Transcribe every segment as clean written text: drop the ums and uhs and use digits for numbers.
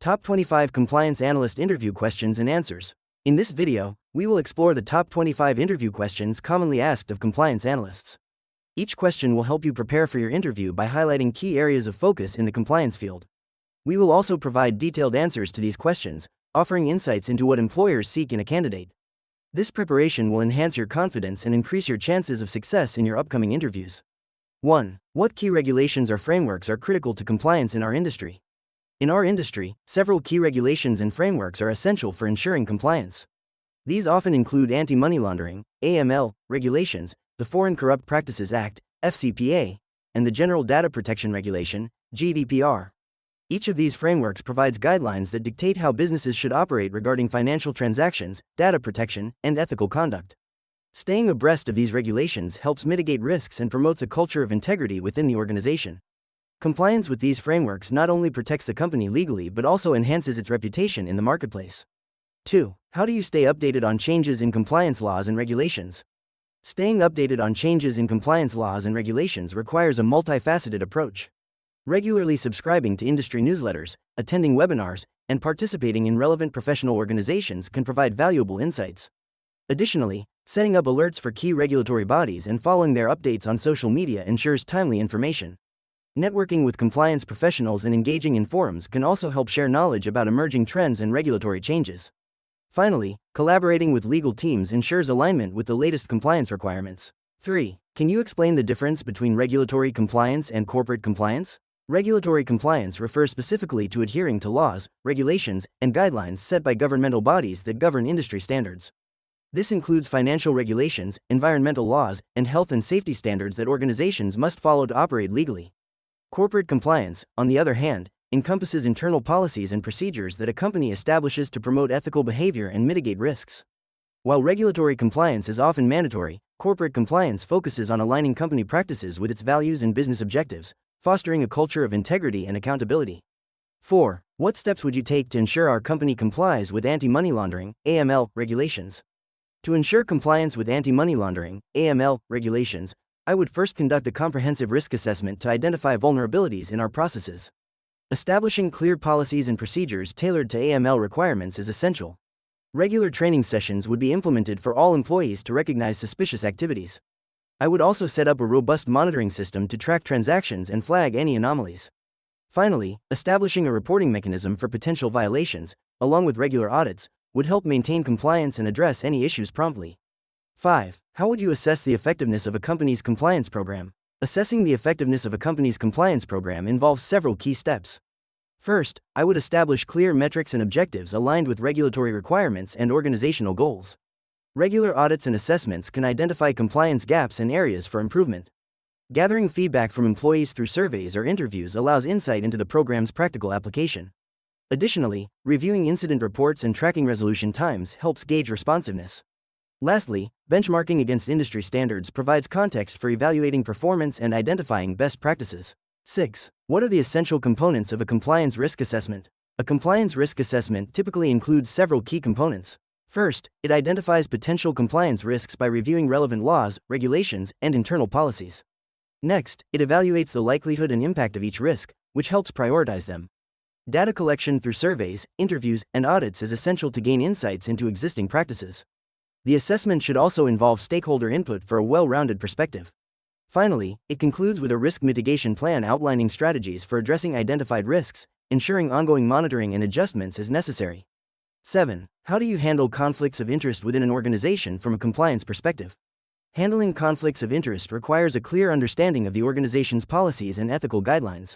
Top 25 Compliance Analyst Interview Questions and Answers. In this video, we will explore the top 25 interview questions commonly asked of compliance analysts. Each question will help you prepare for your interview by highlighting key areas of focus in the compliance field. We will also provide detailed answers to these questions, offering insights into what employers seek in a candidate. This preparation will enhance your confidence and increase your chances of success in your upcoming interviews. 1. What key regulations or frameworks are critical to compliance in our industry? In our industry, several key regulations and frameworks are essential for ensuring compliance. These often include anti-money laundering, AML, regulations, the Foreign Corrupt Practices Act, FCPA, and the General Data Protection Regulation, GDPR. Each of these frameworks provides guidelines that dictate how businesses should operate regarding financial transactions, data protection, and ethical conduct. Staying abreast of these regulations helps mitigate risks and promotes a culture of integrity within the organization. Compliance with these frameworks not only protects the company legally but also enhances its reputation in the marketplace. 2. How do you stay updated on changes in compliance laws and regulations? Staying updated on changes in compliance laws and regulations requires a multifaceted approach. Regularly subscribing to industry newsletters, attending webinars, and participating in relevant professional organizations can provide valuable insights. Additionally, setting up alerts for key regulatory bodies and following their updates on social media ensures timely information. Networking with compliance professionals and engaging in forums can also help share knowledge about emerging trends and regulatory changes. Finally, collaborating with legal teams ensures alignment with the latest compliance requirements. 3. Can you explain the difference between regulatory compliance and corporate compliance? Regulatory compliance refers specifically to adhering to laws, regulations, and guidelines set by governmental bodies that govern industry standards. This includes financial regulations, environmental laws, and health and safety standards that organizations must follow to operate legally. Corporate compliance, on the other hand, encompasses internal policies and procedures that a company establishes to promote ethical behavior and mitigate risks. While regulatory compliance is often mandatory, corporate compliance focuses on aligning company practices with its values and business objectives, fostering a culture of integrity and accountability. 4. What steps would you take to ensure our company complies with anti-money laundering, AML, regulations? To ensure compliance with anti-money laundering, AML, regulations, I would first conduct a comprehensive risk assessment to identify vulnerabilities in our processes. Establishing clear policies and procedures tailored to AML requirements is essential. Regular training sessions would be implemented for all employees to recognize suspicious activities. I would also set up a robust monitoring system to track transactions and flag any anomalies. Finally, establishing a reporting mechanism for potential violations, along with regular audits, would help maintain compliance and address any issues promptly. 5. How would you assess the effectiveness of a company's compliance program? Assessing the effectiveness of a company's compliance program involves several key steps. First, I would establish clear metrics and objectives aligned with regulatory requirements and organizational goals. Regular audits and assessments can identify compliance gaps and areas for improvement. Gathering feedback from employees through surveys or interviews allows insight into the program's practical application. Additionally, reviewing incident reports and tracking resolution times helps gauge responsiveness. Lastly, benchmarking against industry standards provides context for evaluating performance and identifying best practices. 6. What are the essential components of a compliance risk assessment? A compliance risk assessment typically includes several key components. First, it identifies potential compliance risks by reviewing relevant laws, regulations, and internal policies. Next, it evaluates the likelihood and impact of each risk, which helps prioritize them. Data collection through surveys, interviews, and audits is essential to gain insights into existing practices. The assessment should also involve stakeholder input for a well-rounded perspective. Finally, it concludes with a risk mitigation plan outlining strategies for addressing identified risks, ensuring ongoing monitoring and adjustments as necessary. 7. How do you handle conflicts of interest within an organization from a compliance perspective? Handling conflicts of interest requires a clear understanding of the organization's policies and ethical guidelines.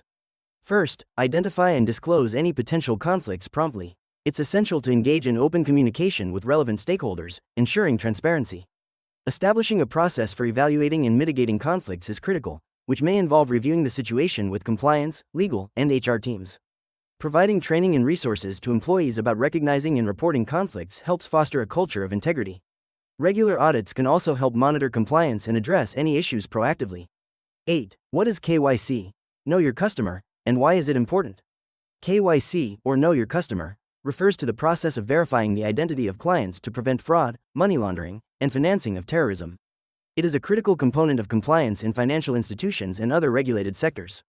First, identify and disclose any potential conflicts promptly. It's essential to engage in open communication with relevant stakeholders, ensuring transparency. Establishing a process for evaluating and mitigating conflicts is critical, which may involve reviewing the situation with compliance, legal, and HR teams. Providing training and resources to employees about recognizing and reporting conflicts helps foster a culture of integrity. Regular audits can also help monitor compliance and address any issues proactively. 8. What is KYC? Know your customer, and why is it important? KYC, or Know Your Customer, refers to the process of verifying the identity of clients to prevent fraud, money laundering, and financing of terrorism. It is a critical component of compliance in financial institutions and other regulated sectors.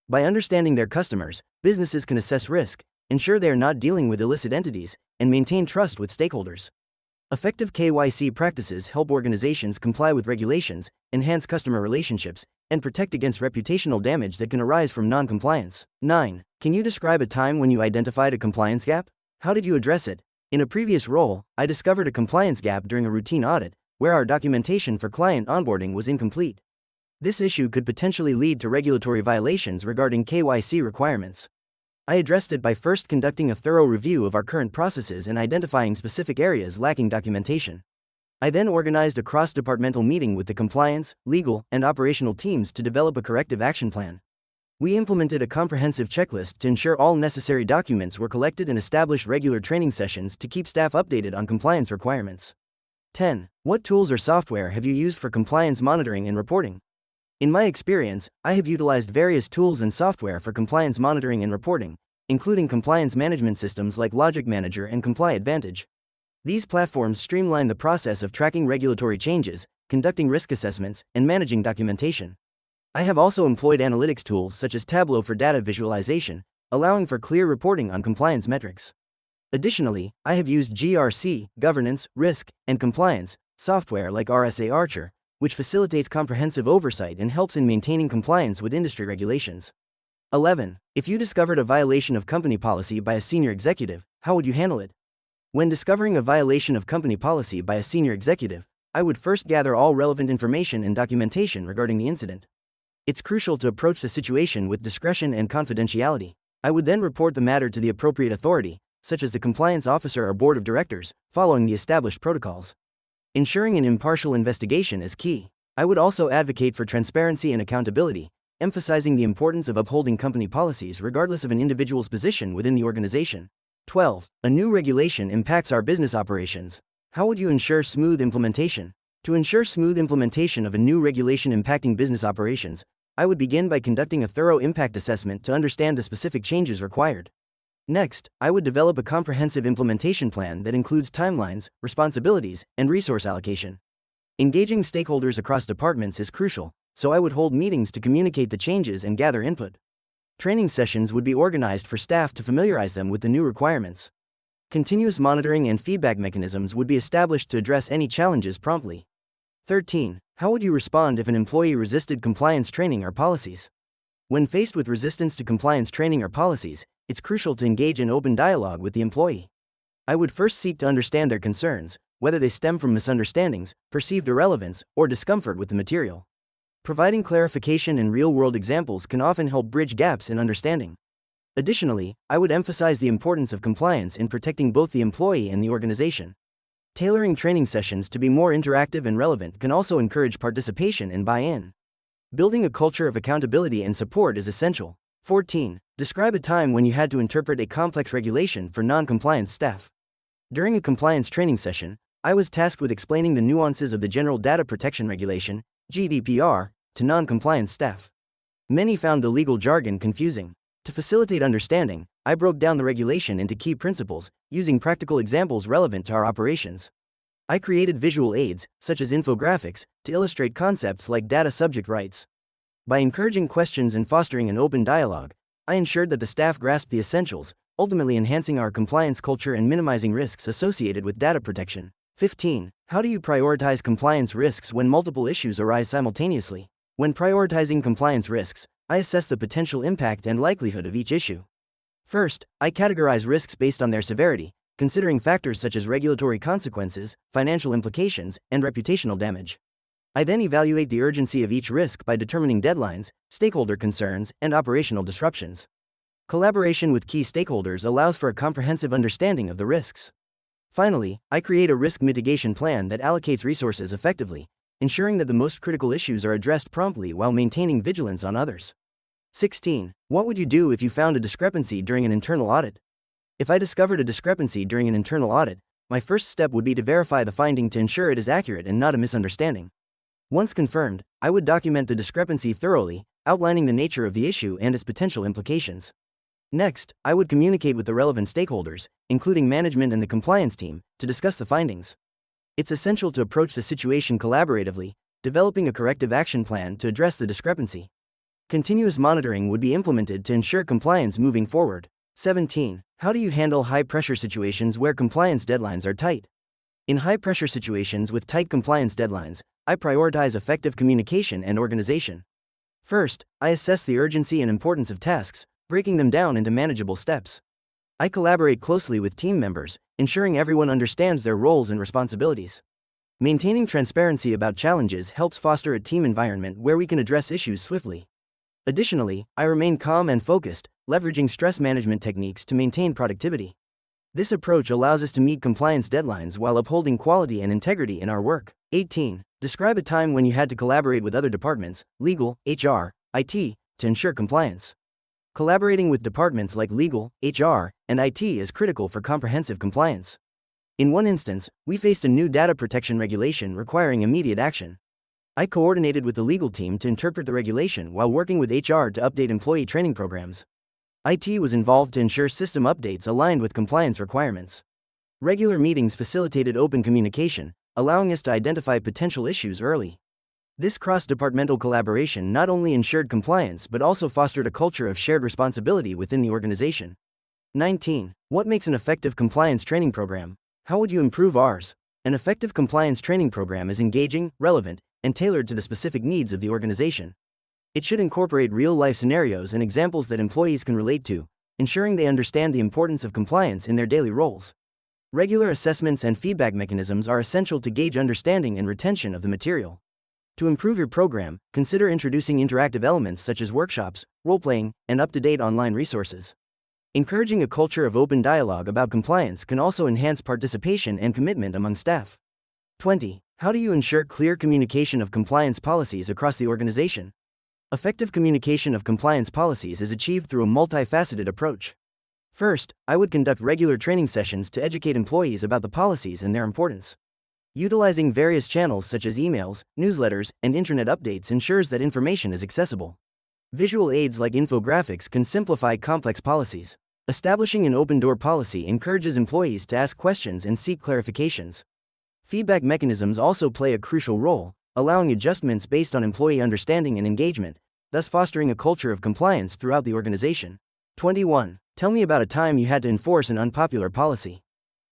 By understanding their customers, businesses can assess risk, ensure they are not dealing with illicit entities, and maintain trust with stakeholders. Effective KYC practices help organizations comply with regulations, enhance customer relationships, and protect against reputational damage that can arise from non-compliance. 9. Can you describe a time when you identified a compliance gap? How did you address it? In a previous role, I discovered a compliance gap during a routine audit, where our documentation for client onboarding was incomplete. This issue could potentially lead to regulatory violations regarding KYC requirements. I addressed it by first conducting a thorough review of our current processes and identifying specific areas lacking documentation. I then organized a cross-departmental meeting with the compliance, legal, and operational teams to develop a corrective action plan. We implemented a comprehensive checklist to ensure all necessary documents were collected and established regular training sessions to keep staff updated on compliance requirements. 10. What tools or software have you used for compliance monitoring and reporting? In my experience, I have utilized various tools and software for compliance monitoring and reporting, including compliance management systems like Logic Manager and Comply Advantage. These platforms streamline the process of tracking regulatory changes, conducting risk assessments, and managing documentation. I have also employed analytics tools such as Tableau for data visualization, allowing for clear reporting on compliance metrics. Additionally, I have used GRC, governance, risk, and compliance software like RSA Archer, which facilitates comprehensive oversight and helps in maintaining compliance with industry regulations. 11. If you discovered a violation of company policy by a senior executive, how would you handle it? When discovering a violation of company policy by a senior executive, I would first gather all relevant information and documentation regarding the incident. It's crucial to approach the situation with discretion and confidentiality. I would then report the matter to the appropriate authority, such as the compliance officer or board of directors, following the established protocols. Ensuring an impartial investigation is key. I would also advocate for transparency and accountability, emphasizing the importance of upholding company policies regardless of an individual's position within the organization. 12. A new regulation impacts our business operations. How would you ensure smooth implementation? To ensure smooth implementation of a new regulation impacting business operations, I would begin by conducting a thorough impact assessment to understand the specific changes required. Next, I would develop a comprehensive implementation plan that includes timelines, responsibilities, and resource allocation. Engaging stakeholders across departments is crucial, so I would hold meetings to communicate the changes and gather input. Training sessions would be organized for staff to familiarize them with the new requirements. Continuous monitoring and feedback mechanisms would be established to address any challenges promptly. 13. How would you respond if an employee resisted compliance training or policies? When faced with resistance to compliance training or policies, it's crucial to engage in open dialogue with the employee. I would first seek to understand their concerns, whether they stem from misunderstandings, perceived irrelevance, or discomfort with the material. Providing clarification and real-world examples can often help bridge gaps in understanding. Additionally, I would emphasize the importance of compliance in protecting both the employee and the organization. Tailoring training sessions to be more interactive and relevant can also encourage participation and buy-in. Building a culture of accountability and support is essential. 14. Describe a time when you had to interpret a complex regulation for non-compliance staff. During a compliance training session, I was tasked with explaining the nuances of the General Data Protection Regulation, GDPR, to non-compliance staff. Many found the legal jargon confusing. To facilitate understanding, I broke down the regulation into key principles, using practical examples relevant to our operations. I created visual aids, such as infographics, to illustrate concepts like data subject rights. By encouraging questions and fostering an open dialogue, I ensured that the staff grasped the essentials, ultimately enhancing our compliance culture and minimizing risks associated with data protection. 15. How do you prioritize compliance risks when multiple issues arise simultaneously? When prioritizing compliance risks, I assess the potential impact and likelihood of each issue. First, I categorize risks based on their severity, considering factors such as regulatory consequences, financial implications, and reputational damage. I then evaluate the urgency of each risk by determining deadlines, stakeholder concerns, and operational disruptions. Collaboration with key stakeholders allows for a comprehensive understanding of the risks. Finally, I create a risk mitigation plan that allocates resources effectively, ensuring that the most critical issues are addressed promptly while maintaining vigilance on others. 16. What would you do if you found a discrepancy during an internal audit? If I discovered a discrepancy during an internal audit, my first step would be to verify the finding to ensure it is accurate and not a misunderstanding. Once confirmed, I would document the discrepancy thoroughly, outlining the nature of the issue and its potential implications. Next, I would communicate with the relevant stakeholders, including management and the compliance team, to discuss the findings. It's essential to approach the situation collaboratively, developing a corrective action plan to address the discrepancy. Continuous monitoring would be implemented to ensure compliance moving forward. 17. How do you handle high-pressure situations where compliance deadlines are tight? In high-pressure situations with tight compliance deadlines, I prioritize effective communication and organization. First, I assess the urgency and importance of tasks, breaking them down into manageable steps. I collaborate closely with team members, ensuring everyone understands their roles and responsibilities. Maintaining transparency about challenges helps foster a team environment where we can address issues swiftly. Additionally, I remain calm and focused, leveraging stress management techniques to maintain productivity. This approach allows us to meet compliance deadlines while upholding quality and integrity in our work. 18. Describe a time when you had to collaborate with other departments, legal, HR, IT, to ensure compliance. Collaborating with departments like legal, HR, and IT is critical for comprehensive compliance. In one instance, we faced a new data protection regulation requiring immediate action. I coordinated with the legal team to interpret the regulation while working with HR to update employee training programs. IT was involved to ensure system updates aligned with compliance requirements. Regular meetings facilitated open communication, allowing us to identify potential issues early. This cross-departmental collaboration not only ensured compliance but also fostered a culture of shared responsibility within the organization. 19. What makes an effective compliance training program? How would you improve ours? An effective compliance training program is engaging, relevant, and tailored to the specific needs of the organization. It should incorporate real-life scenarios and examples that employees can relate to, ensuring they understand the importance of compliance in their daily roles. Regular assessments and feedback mechanisms are essential to gauge understanding and retention of the material. To improve your program, consider introducing interactive elements such as workshops, role-playing, and up-to-date online resources. Encouraging a culture of open dialogue about compliance can also enhance participation and commitment among staff. 20. How do you ensure clear communication of compliance policies across the organization? Effective communication of compliance policies is achieved through a multifaceted approach. First, I would conduct regular training sessions to educate employees about the policies and their importance. Utilizing various channels such as emails, newsletters, and intranet updates ensures that information is accessible. Visual aids like infographics can simplify complex policies. Establishing an open-door policy encourages employees to ask questions and seek clarifications. Feedback mechanisms also play a crucial role, allowing adjustments based on employee understanding and engagement, thus fostering a culture of compliance throughout the organization. 21. Tell me about a time you had to enforce an unpopular policy.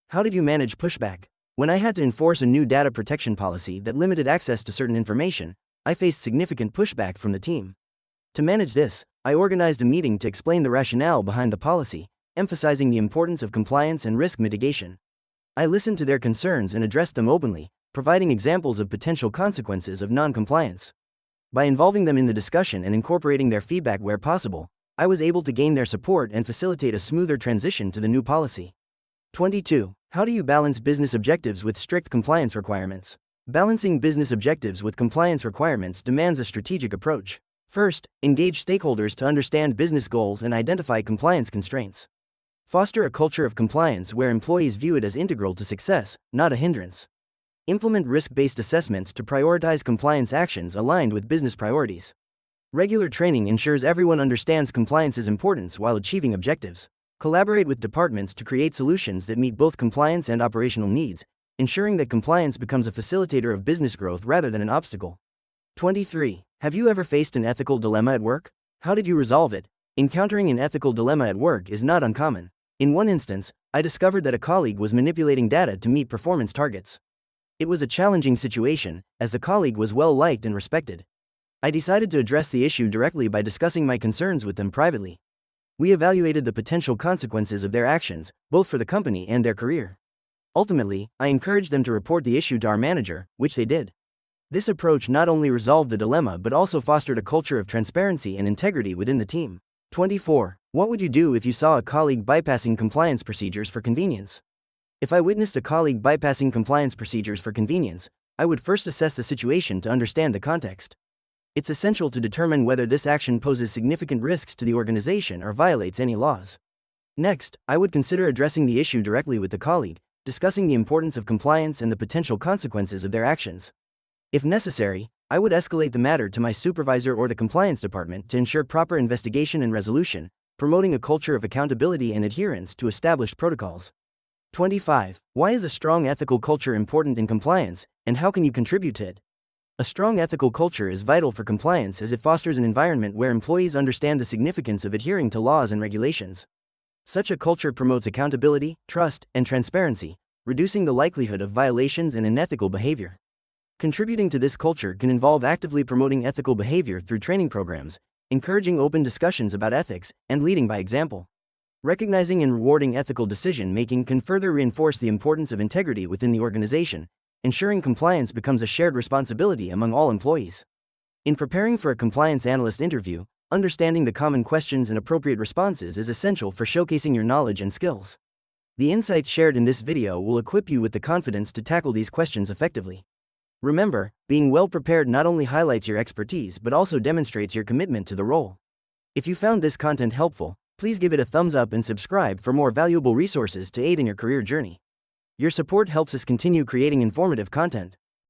How did you manage pushback? When I had to enforce a new data protection policy that limited access to certain information, I faced significant pushback from the team. To manage this, I organized a meeting to explain the rationale behind the policy, emphasizing the importance of compliance and risk mitigation. I listened to their concerns and addressed them openly, providing examples of potential consequences of non-compliance. By involving them in the discussion and incorporating their feedback where possible, I was able to gain their support and facilitate a smoother transition to the new policy. 22. How do you balance business objectives with strict compliance requirements? Balancing business objectives with compliance requirements demands a strategic approach. First, engage stakeholders to understand business goals and identify compliance constraints. Foster a culture of compliance where employees view it as integral to success, not a hindrance. Implement risk-based assessments to prioritize compliance actions aligned with business priorities. Regular training ensures everyone understands compliance's importance while achieving objectives. Collaborate with departments to create solutions that meet both compliance and operational needs, ensuring that compliance becomes a facilitator of business growth rather than an obstacle. 23. Have you ever faced an ethical dilemma at work? How did you resolve it? Encountering an ethical dilemma at work is not uncommon. In one instance, I discovered that a colleague was manipulating data to meet performance targets. It was a challenging situation, as the colleague was well liked and respected. I decided to address the issue directly by discussing my concerns with them privately. We evaluated the potential consequences of their actions, both for the company and their career. Ultimately, I encouraged them to report the issue to our manager, which they did. This approach not only resolved the dilemma but also fostered a culture of transparency and integrity within the team. 24. What would you do if you saw a colleague bypassing compliance procedures for convenience? If I witnessed a colleague bypassing compliance procedures for convenience, I would first assess the situation to understand the context. It's essential to determine whether this action poses significant risks to the organization or violates any laws. Next, I would consider addressing the issue directly with the colleague, discussing the importance of compliance and the potential consequences of their actions. If necessary, I would escalate the matter to my supervisor or the compliance department to ensure proper investigation and resolution, promoting a culture of accountability and adherence to established protocols. 25. Why is a strong ethical culture important in compliance, and how can you contribute to it? A strong ethical culture is vital for compliance as it fosters an environment where employees understand the significance of adhering to laws and regulations. Such a culture promotes accountability, trust, and transparency, reducing the likelihood of violations and unethical behavior. Contributing to this culture can involve actively promoting ethical behavior through training programs, encouraging open discussions about ethics, and leading by example. Recognizing and rewarding ethical decision-making can further reinforce the importance of integrity within the organization, ensuring compliance becomes a shared responsibility among all employees. In preparing for a compliance analyst interview, understanding the common questions and appropriate responses is essential for showcasing your knowledge and skills. The insights shared in this video will equip you with the confidence to tackle these questions effectively. Remember, being well prepared not only highlights your expertise but also demonstrates your commitment to the role. If you found this content helpful, please give it a thumbs up and subscribe for more valuable resources to aid in your career journey. Your support helps us continue creating informative content.